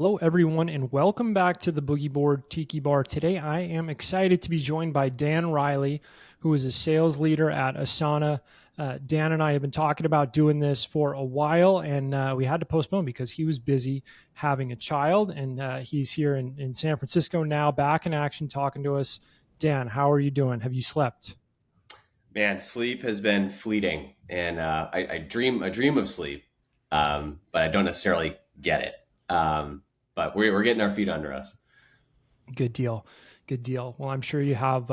Hello, everyone, and welcome back to the Boogie Board Tiki Bar. Today, I am excited to be joined by Dan Riley, who is a sales leader at Asana. Dan and I have been talking about doing this for a while, and we had to postpone because he was busy having a child, and he's here in San Francisco now, back in action, talking to us. Dan, how are you doing? Have you slept? Man, sleep has been fleeting, and I dream of sleep, but I don't necessarily get it. But we're getting our feet under us. Good deal. Good deal. Well, I'm sure you have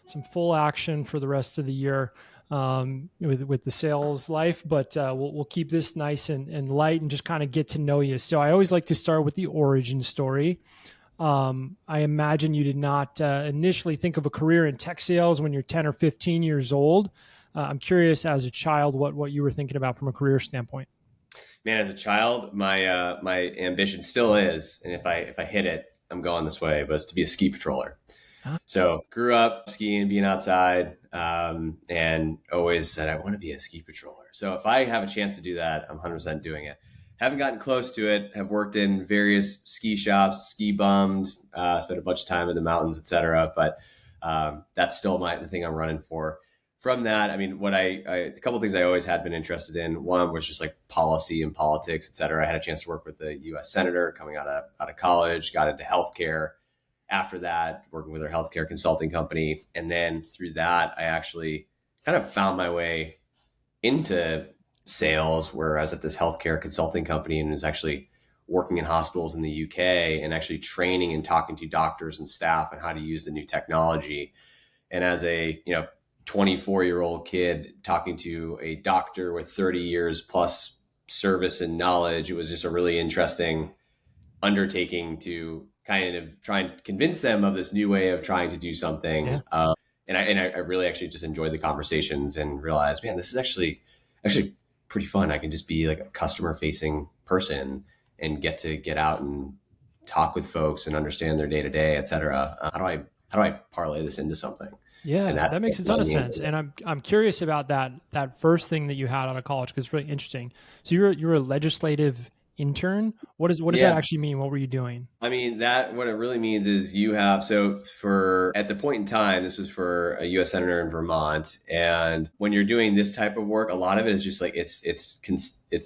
some full action for the rest of the year with the sales life, but we'll keep this nice and light and just kind of get to know you. So I always like to start with the origin story. I imagine you did not initially think of a career in tech sales when you're 10 or 15 years old. I'm curious, as a child, what you were thinking about from a career standpoint. Man, as a child, my ambition still is, and if I hit it, I'm going this way, but it's to be a ski patroller. Huh? So grew up skiing, being outside, and always said I want to be a ski patroller. So if I have a chance to do that, I'm 100% doing it. Haven't gotten close to it. Have worked in various ski shops, ski bummed, spent a bunch of time in the mountains, etc. But that's still the thing I'm running for. From that, I mean, a couple of things I always had been interested in. One was just like policy and politics, et cetera. I had a chance to work with a U.S. senator coming out of college, got into healthcare. After that, working with our healthcare consulting company, and then through that, I actually kind of found my way into sales, where I was at this healthcare consulting company and was actually working in hospitals in the UK and actually training and talking to doctors and staff on how to use the new technology. And as a 24-year-old kid talking to a doctor with 30 years plus service and knowledge, it was just a really interesting undertaking to kind of try and convince them of this new way of trying to do Yeah. something. And I really actually just enjoyed the conversations and realized, man, this is actually pretty fun. I can just be like a customer facing person and get out and talk with folks and understand their day to day, et cetera. How do I parlay this into something? And Yeah, that makes a that's ton led of me into sense. it. And I'm curious about that first thing that you had out of college because it's really interesting. So you're a legislative intern. What does that Yeah. actually mean? What were you doing? I mean, that what it really means is for at the point in time, this was for a US senator in Vermont. And when you're doing this type of work, a lot of it is just like it's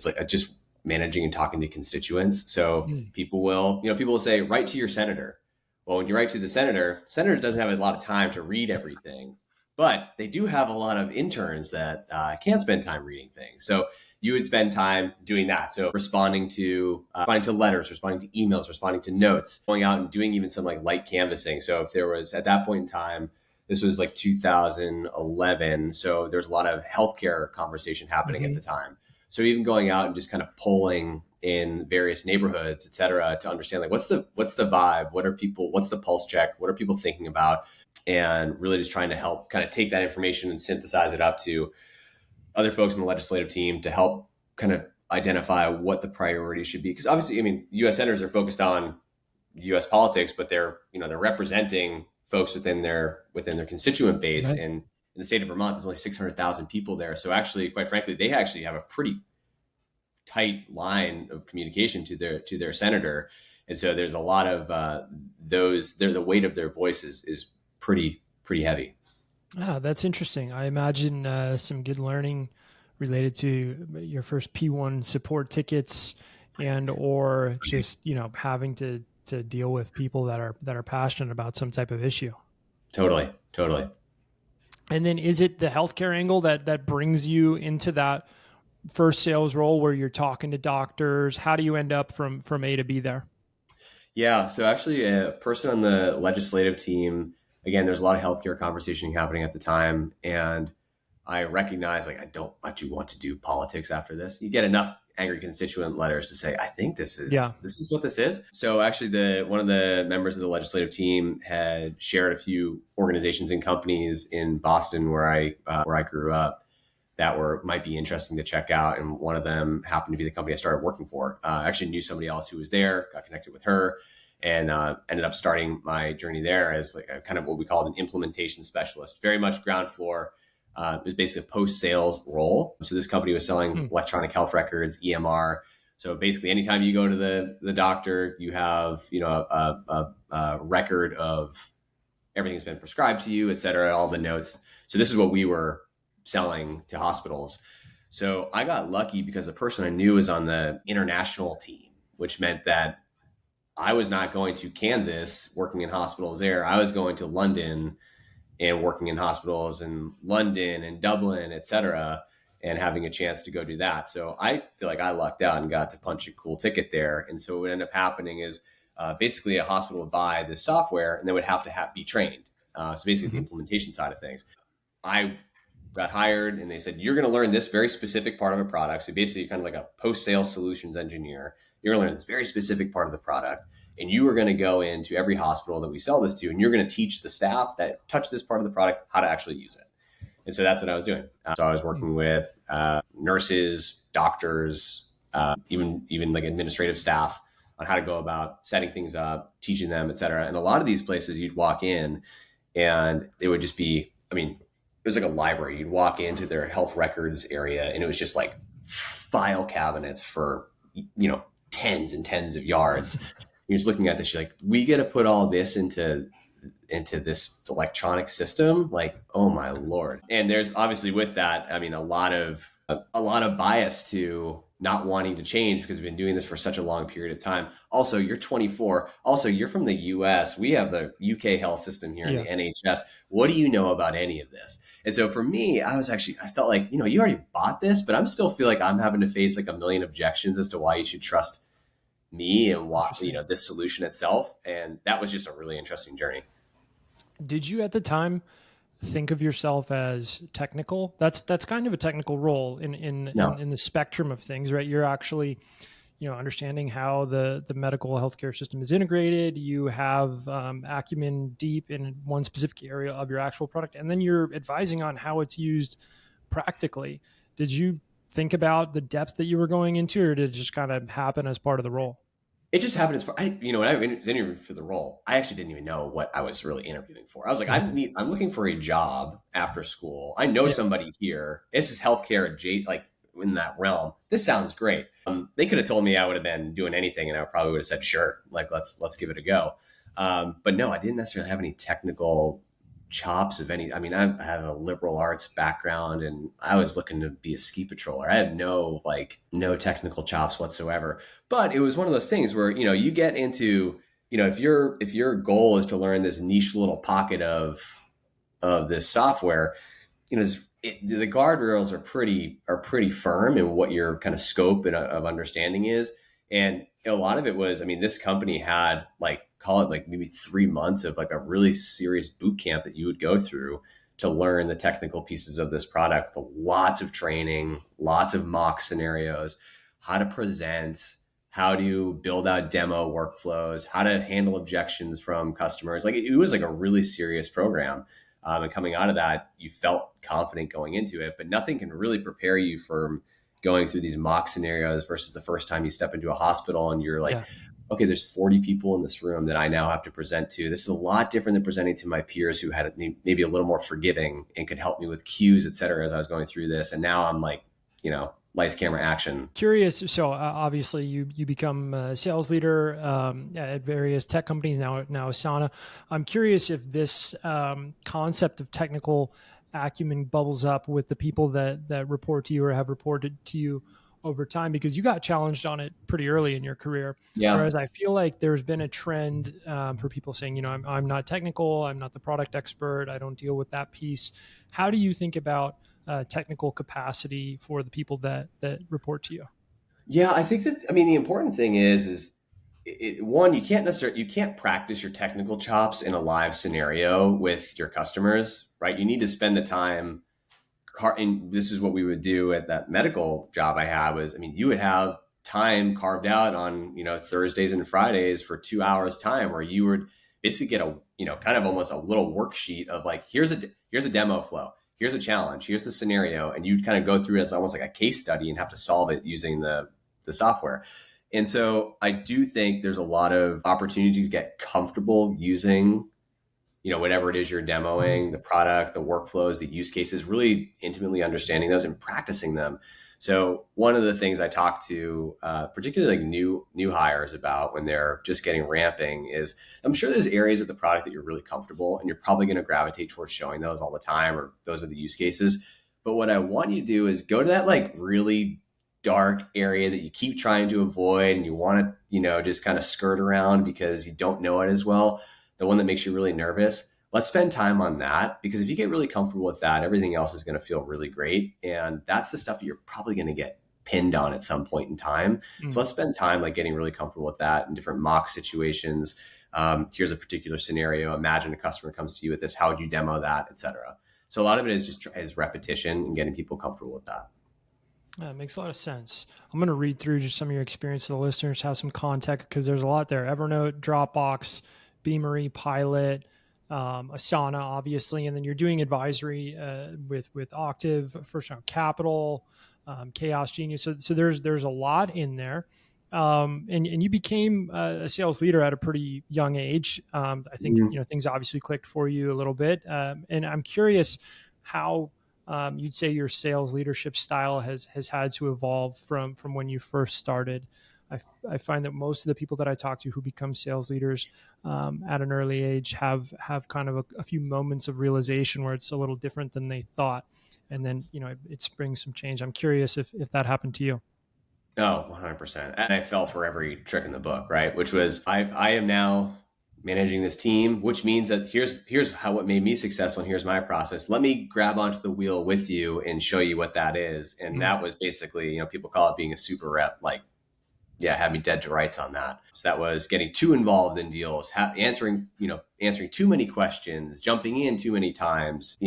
like just managing and talking to constituents. So Hmm. people will say, write to your senator. Well, when you write to the senator doesn't have a lot of time to read everything, but they do have a lot of interns that can't spend time reading things. So you would spend time doing that. So responding to letters, responding to emails, responding to notes, going out and doing even some like light canvassing. So if there was at that point in time, this was like 2011. So there's a lot of healthcare conversation happening at Hmm. the time. So even going out and just kind of polling in various neighborhoods, et cetera, to understand like what's the vibe, what's the pulse check, what are people thinking about, and really just trying to help kind of take that information and synthesize it up to other folks in the legislative team to help kind of identify what the priorities should be. Because obviously, I mean, U.S. senators are focused on U.S. politics, but they're representing folks within their constituent base. Right. And in the state of Vermont, there's only 600,000 people there. So actually, quite frankly, they actually have a pretty tight line of communication to their senator. And so there's a lot of the weight of their voices is pretty heavy. Ah, that's interesting. I imagine some good learning related to your first P1 support tickets and or just, having to deal with people that are passionate about some type of issue. Totally. And then is it the healthcare angle that brings you into that first sales role where you're talking to doctors? How do you end up from A to B there? Yeah. So actually, a person on the legislative team, again, there's a lot of healthcare conversation happening at the time, and I recognize like I do want to do politics after this. You get enough angry constituent letters to say, I think this Yeah. is this is what this is. So actually, the one of the members of the legislative team had shared a few organizations and companies in Boston where I grew up that might be interesting to check out. And one of them happened to be the company I started working for. I actually knew somebody else who was there, got connected with her, and ended up starting my journey there as like a kind of what we called an implementation specialist, very much ground floor. It was basically a post sales role. So this company was selling Hmm. electronic health records, EMR, So basically, anytime you go to the doctor, you have, a record of everything's been prescribed to you, et cetera, all the notes. So this is what we were selling to hospitals. So I got lucky because the person I knew was on the international team, which meant that I was not going to Kansas working in hospitals there. I was going to London and working in hospitals in London and Dublin, et cetera, and having a chance to go do that. So I feel like I lucked out and got to punch a cool ticket there. And so what ended up happening is basically a hospital would buy this software and they would have to be trained. So basically the Mm-hmm. implementation side of things. I got hired and they said, you're going to learn this very specific part of a product. So basically kind of like a post-sales solutions engineer. You're going to learn this very specific part of the product. And you are going to go into every hospital that we sell this to, and you're going to teach the staff that touch this part of the product how to actually use it. And so that's what I was doing. So I was working with nurses, doctors, even like administrative staff on how to go about setting things up, teaching them, et cetera. And a lot of these places you'd walk in and it would just be, I mean, it was like a library. You'd walk into their health records area and it was just like file cabinets for, tens and tens of yards. You're just looking at this, you're like, we got to put all this into this electronic system. Like, oh my Lord. And there's obviously with that, I mean, a lot of bias to not wanting to change because we've been doing this for such a long period of time. Also, you're 24. Also, you're from the US. We have the UK health system here in the NHS. What do you know about any of this? And so for me, I felt like, you already bought this, but I'm still feel like I'm having to face like a million objections as to why you should trust me and what, this solution itself. And that was just a really interesting journey. Did you at the time think of yourself as technical? That's kind of a technical role in the spectrum of things, right? You're actually, understanding how the medical healthcare system is integrated. You have acumen deep in one specific area of your actual product, and then you're advising on how it's used practically. Did you think about the depth that you were going into, or did it just kind of happen as part of the role? It just happened as when I was interviewing for the role, I actually didn't even know what I was really interviewing for. I was like, I'm looking for a job after school. I know somebody here. This is healthcare, like in that realm. This sounds great. They could have told me I would have been doing anything, and I probably would have said, sure, like let's give it a go. But no, I didn't necessarily have any technical chops of any. I mean, I have a liberal arts background and I was looking to be a ski patroller. I had no technical chops whatsoever. But it was one of those things where, you get into, if your goal is to learn this niche little pocket of this software, the guardrails are pretty firm in what your kind of scope of understanding is. And a lot of it was, I mean, this company had call it like maybe 3 months of like a really serious boot camp that you would go through to learn the technical pieces of this product. Lots of training, lots of mock scenarios, how to present, how to build out demo workflows, how to handle objections from customers. Like it was like a really serious program. And coming out of that, you felt confident going into it, but nothing can really prepare you for going through these mock scenarios versus the first time you step into a hospital and you're like, okay, there's 40 people in this room that I now have to present to. This is a lot different than presenting to my peers who had maybe a little more forgiving and could help me with cues, et cetera, as I was going through this. And now I'm like, lights, camera, action. Curious. So obviously you become a sales leader at various tech companies, now Asana. I'm curious if this concept of technical acumen bubbles up with the people that report to you or have reported to you over time, because you got challenged on it pretty early in your career. Yeah. Whereas I feel like there's been a trend for people saying, I'm not technical, I'm not the product expert, I don't deal with that piece. How do you think about technical capacity for the people that report to you? Yeah, I think that, the important thing is one, you can't practice your technical chops in a live scenario with your customers, right? You need to spend the time. And this is what we would do at that medical job I had was, you would have time carved out on, Thursdays and Fridays for 2 hours time where you would basically get a, kind of almost a little worksheet of like, here's a demo flow. Here's a challenge. Here's the scenario. And you'd kind of go through it as almost like a case study and have to solve it using the software. And so I do think there's a lot of opportunities to get comfortable using whatever it is you're demoing, the product, the workflows, the use cases, really intimately understanding those and practicing them. So one of the things I talk to, particularly like new hires about when they're just getting ramping is I'm sure there's areas of the product that you're really comfortable and you're probably going to gravitate towards showing those all the time, or those are the use cases. But what I want you to do is go to that like really dark area that you keep trying to avoid and you want to, just kind of skirt around because you don't know it as well. The one that makes you really nervous. Let's spend time on that, because if you get really comfortable with that, everything else is going to feel really great. And that's the stuff that you're probably going to get pinned on at some point in time. So Mm. let's spend time like getting really comfortable with that in different mock situations. Here's a particular scenario. Imagine a customer comes to you with this. How would you demo that, et cetera? So a lot of it is just is repetition and getting people comfortable with that. That makes a lot of sense. I'm going to read through just some of your experience so the listeners have some context, because there's a lot there. Evernote, Dropbox, Beamery, Pilot, Asana, obviously, and then you're doing advisory with Octave, First Round Capital, Chaos Genius. So there's a lot in there. And you became a sales leader at a pretty young age. I think things obviously clicked for you a little bit, and I'm curious how you'd say your sales leadership style has had to evolve from when you first started. I find that most of the people that I talk to who become sales leaders at an early age have kind of a few moments of realization where it's a little different than they thought, and then it springs some change. I'm curious if that happened to you. Oh, 100%. And I fell for every trick in the book, right? Which was I am now managing this team, which means that here's how what made me successful and here's my process. Let me grab onto the wheel with you and show you what that is. And Mm. that was basically, people call it being a super rep, like yeah, had me dead to rights on that. So that was getting too involved in deals, answering too many questions, jumping in too many times,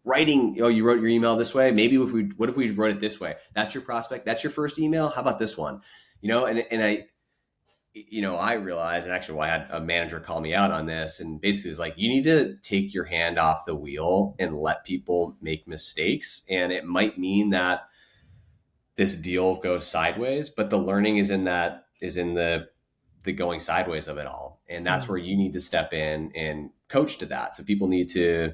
writing, oh, you wrote your email this way. Maybe what if we wrote it this way? That's your prospect. That's your first email. How about this one? I realized, and actually, I had a manager call me out on this, and basically was like, you need to take your hand off the wheel and let people make mistakes. And it might mean that this deal goes sideways, but the learning is in the going sideways of it all. And that's Mm. where you need to step in and coach to that. So people need to,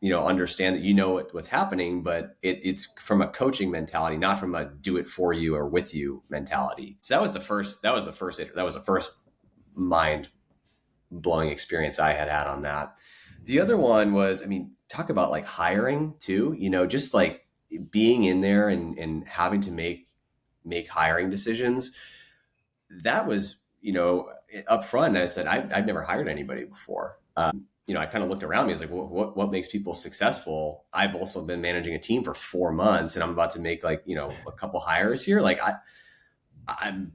understand that what's happening, but it's from a coaching mentality, not from a do it for you or with you mentality. So that was the first mind blowing experience I had on that. The other one was, talk about like hiring too, just like being in there and having to make hiring decisions. That was, up front, I said, I've never hired anybody before. I kind of looked around me. I was like, what makes people successful? I've also been managing a team for 4 months and I'm about to make like, a couple hires here. Like I don't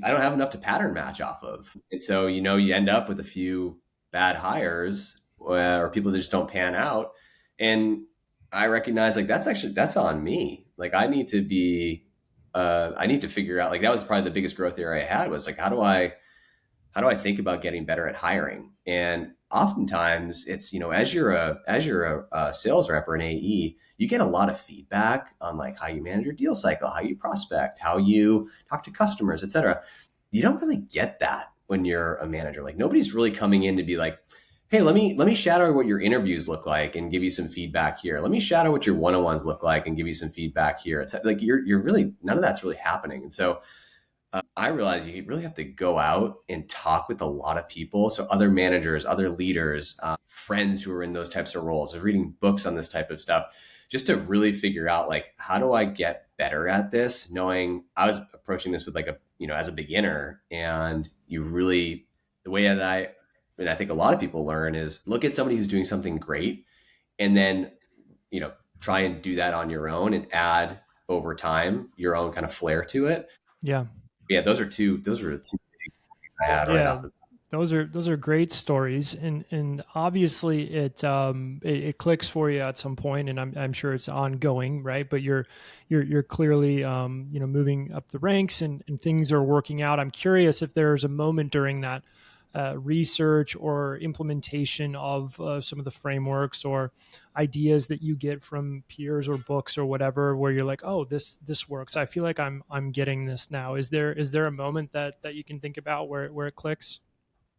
have enough to pattern match off of. And so, you end up with a few bad hires or people that just don't pan out. And I recognize like, that's on me. Like I need to figure out, like, that was probably the biggest growth area I had was like, how do I think about getting better at hiring? And oftentimes it's, as you're a sales rep or an AE, you get a lot of feedback on like how you manage your deal cycle, how you prospect, how you talk to customers, et cetera. You don't really get that when you're a manager. Like nobody's really coming in to be like, hey, let me shadow what your interviews look like and give you some feedback here. Let me shadow what your one-on-ones look like and give you some feedback here. It's like you're really, none of that's really happening. And so I realize you really have to go out and talk with a lot of people. So other managers, other leaders, friends who are in those types of roles, of reading books on this type of stuff, just to really figure out like, how do I get better at this? Knowing I was approaching this with like as a beginner, and the way that I think a lot of people learn is look at somebody who's doing something great and then, try and do that on your own and add over time your own kind of flair to it. Yeah. Yeah, those are the two I had right Yeah, off the. those are great stories, and obviously it clicks for you at some point, and I'm sure it's ongoing, right? But you're clearly moving up the ranks, and things are working out. I'm curious if there's a moment during that research or implementation of some of the frameworks or ideas that you get from peers or books or whatever, where you're like, oh, this works. I feel like I'm getting this now. Is there a moment that you can think about where it clicks?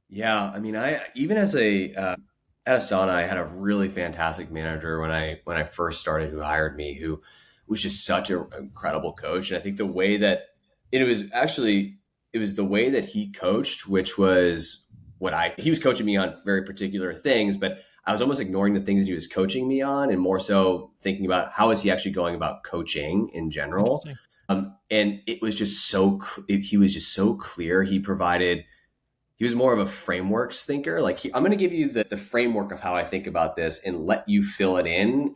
Yeah, I even as a at Asana, I had a really fantastic manager when I first started who hired me, who was just such an incredible coach. And I think the way that it was the way that he coached, which was he was coaching me on very particular things, but I was almost ignoring the things that he was coaching me on and more so thinking about how is he actually going about coaching in general. Interesting. And it was just he was just so clear. He was more of a frameworks thinker. I'm going to give you the framework of how I think about this and let you fill it in.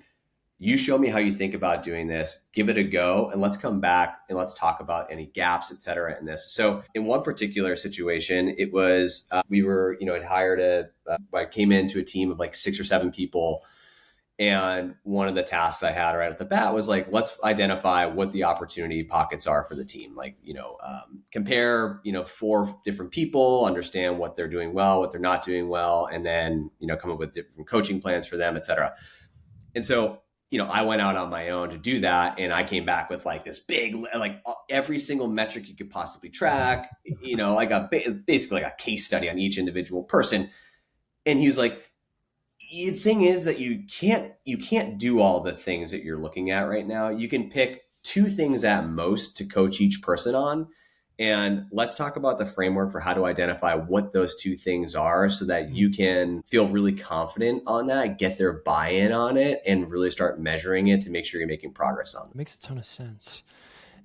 You show me how you think about doing this, give it a go, and let's come back and let's talk about any gaps, et cetera, in this. So in one particular situation, it was, we were, had hired I came into a team of like 6 or 7 people. And one of the tasks I had right at the bat was like, let's identify what the opportunity pockets are for the team. Like, compare, 4 different people, understand what they're doing well, what they're not doing well, and then, come up with different coaching plans for them, et cetera. And so, I went out on my own to do that. And I came back with like this big, like every single metric you could possibly track, like basically like a case study on each individual person. And he's like, the thing is that you can't do all the things that you're looking at right now. You can pick 2 things at most to coach each person on. And let's talk about the framework for how to identify what those 2 things are so that you can feel really confident on that, get their buy-in on it, and really start measuring it to make sure you're making progress on it. It makes a ton of sense.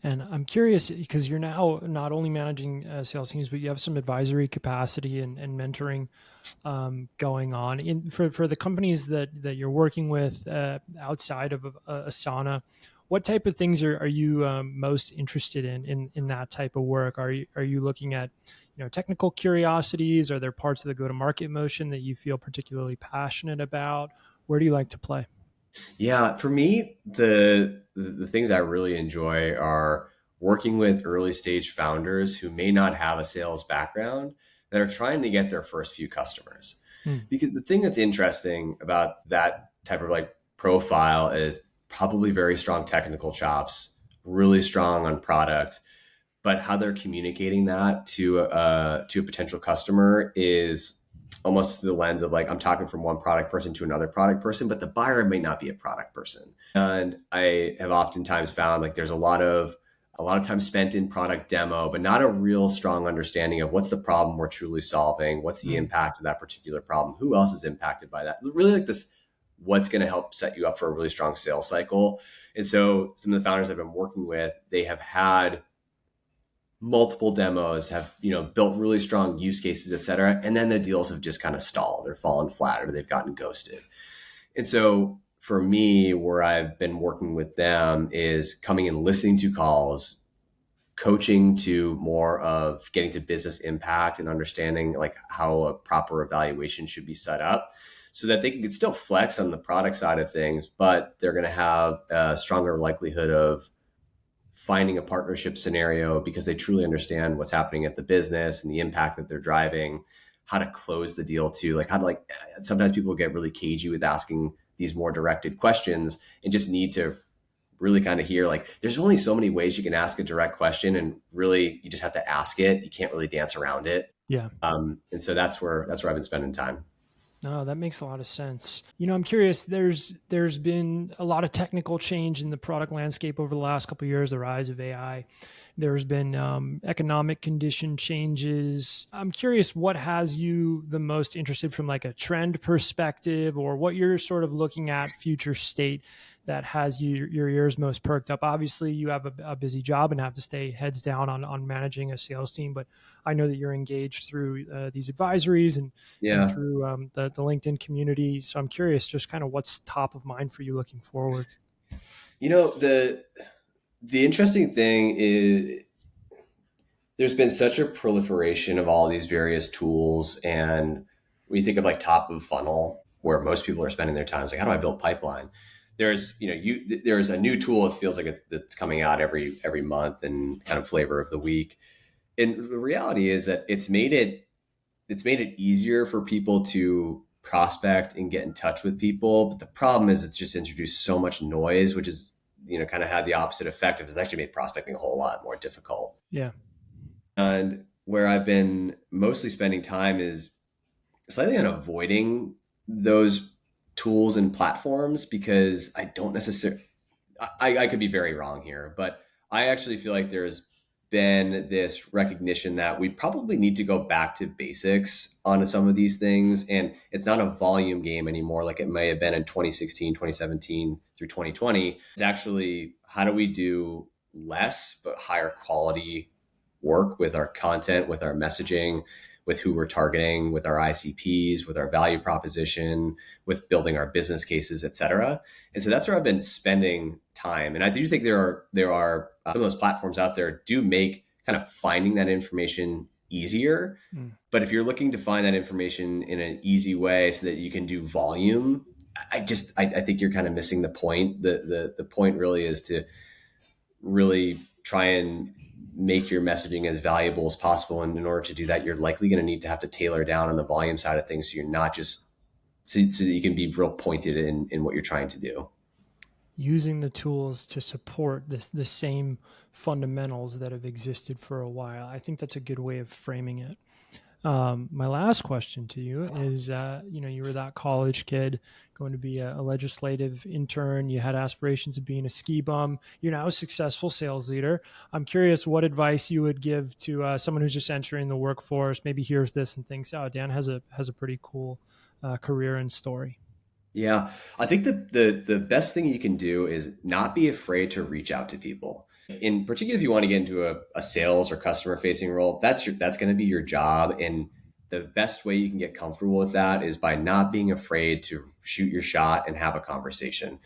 And I'm curious because you're now not only managing sales teams, but you have some advisory capacity and mentoring going on for the companies that you're working with outside of Asana. What type of things are you most interested in that type of work? Are you looking at technical curiosities? Are there parts of the go-to-market motion that you feel particularly passionate about? Where do you like to play? Yeah, for me, the things I really enjoy are working with early stage founders who may not have a sales background that are trying to get their first few customers. Hmm. Because the thing that's interesting about that type of like profile is probably very strong technical chops, really strong on product, but how they're communicating that to a potential customer is almost through the lens of like I'm talking from one product person to another product person, but the buyer may not be a product person. And I have oftentimes found like there's a lot of time spent in product demo, but not a real strong understanding of what's the problem we're truly solving, what's the impact of that particular problem, who else is impacted by that. Really like this, what's going to help set you up for a really strong sales cycle. And so some of the founders I've been working with, they have had multiple demos, have built really strong use cases, et cetera, and then the deals have just kind of stalled, they're fallen flat, or they've gotten ghosted. And so for me, where I've been working with them is coming and listening to calls, coaching to more of getting to business impact and understanding like how a proper evaluation should be set up so that they can still flex on the product side of things, but they're going to have a stronger likelihood of finding a partnership scenario because they truly understand what's happening at the business and the impact that they're driving, how to close the deal too. Like sometimes people get really cagey with asking these more directed questions and just need to really kind of hear like, there's only so many ways you can ask a direct question and really you just have to ask it. You can't really dance around it. Yeah. And so that's where I've been spending time. No, that makes a lot of sense. I'm curious. There's been a lot of technical change in the product landscape over the last couple of years. The rise of AI. There's been economic condition changes. I'm curious, what has you the most interested from like a trend perspective, or what you're sort of looking at future state that has your ears most perked up? Obviously, you have a busy job and have to stay heads down on managing a sales team, but I know that you're engaged through these advisories and Yeah. through the LinkedIn community. So I'm curious, just kind of what's top of mind for you looking forward. The interesting thing is there's been such a proliferation of all these various tools. And when you think of like top of funnel, where most people are spending their time, it's like, how do I build pipeline? There's, there's a new tool. It feels like that's coming out every month and kind of flavor of the week. And the reality is that it's made it easier for people to prospect and get in touch with people. But the problem is it's just introduced so much noise, which is, kind of had the opposite effect of it's actually made prospecting a whole lot more difficult. Yeah. And where I've been mostly spending time is slightly on avoiding those tools and platforms because I don't necessarily, I could be very wrong here, but I actually feel like there's been this recognition that we probably need to go back to basics on some of these things. And it's not a volume game anymore like it may have been in 2016, 2017 through 2020. It's actually how do we do less but higher quality work with our content, with our messaging, with who we're targeting, with our ICPs, with our value proposition, with building our business cases, et cetera. And so that's where I've been spending time. And I do think there are some of those platforms out there do make kind of finding that information easier. Mm. But if you're looking to find that information in an easy way so that you can do volume, I think you're kind of missing the point. The point really is to really try and make your messaging as valuable as possible. And in order to do that, you're likely going to need to have to tailor down on the volume side of things. So you're not just so that you can be real pointed in what you're trying to do. Using the tools to support the same fundamentals that have existed for a while. I think that's a good way of framing it. My last question to you is, you were that college kid going to be a legislative intern. You had aspirations of being a ski bum. You're now a successful sales leader. I'm curious what advice you would give to someone who's just entering the workforce, maybe hears this and thinks, oh, Dan has a pretty cool career and story. Yeah, I think the best thing you can do is not be afraid to reach out to people. In particular, if you want to get into a sales or customer facing role, that's going to be your job. And the best way you can get comfortable with that is by not being afraid to shoot your shot and have a conversation.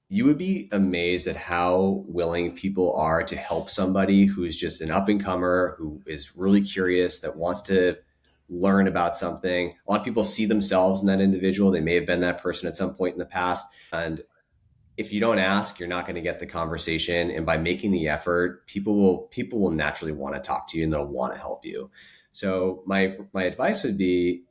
You would be amazed at how willing people are to help somebody who is just an up and comer, who is really curious, that wants to learn about something. A lot of people see themselves in that individual. They may have been that person at some point in the past. And if you don't ask, you're not going to get the conversation. And by making the effort, people will naturally want to talk to you and they'll want to help you. So my advice would be,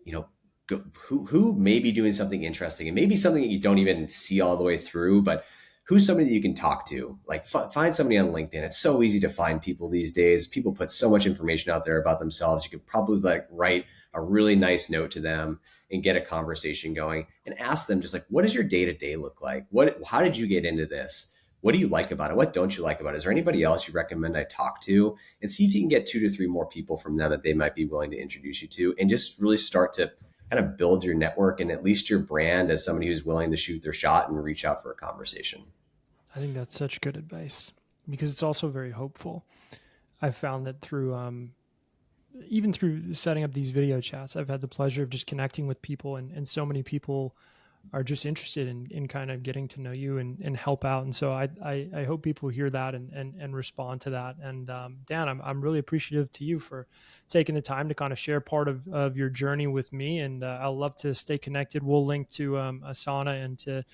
who may be doing something interesting and maybe something that you don't even see all the way through, but who's somebody that you can talk to? Like find somebody on LinkedIn. It's so easy to find people these days. People put so much information out there about themselves. You could probably write a really nice note to them and get a conversation going and ask them just like, what does your day to day look like? How did you get into this? What do you like about it? What don't you like about it? Is there anybody else you recommend I talk to? And see if you can get 2 to 3 more people from them that they might be willing to introduce you to, and just really start to kind of build your network and at least your brand as somebody who's willing to shoot their shot and reach out for a conversation. I think that's such good advice because it's also very hopeful. I've found that through even through setting up these video chats, I've had the pleasure of just connecting with people, and so many people are just interested in kind of getting to know you and help out. And so I hope people hear that and respond to that. And Dan, I'm really appreciative to you for taking the time to kind of share part of your journey with me. And I'll love to stay connected. We'll link to Asana and to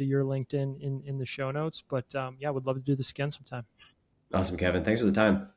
your LinkedIn in the show notes. But yeah, would love to do this again sometime. Awesome, Kevin. Thanks for the time.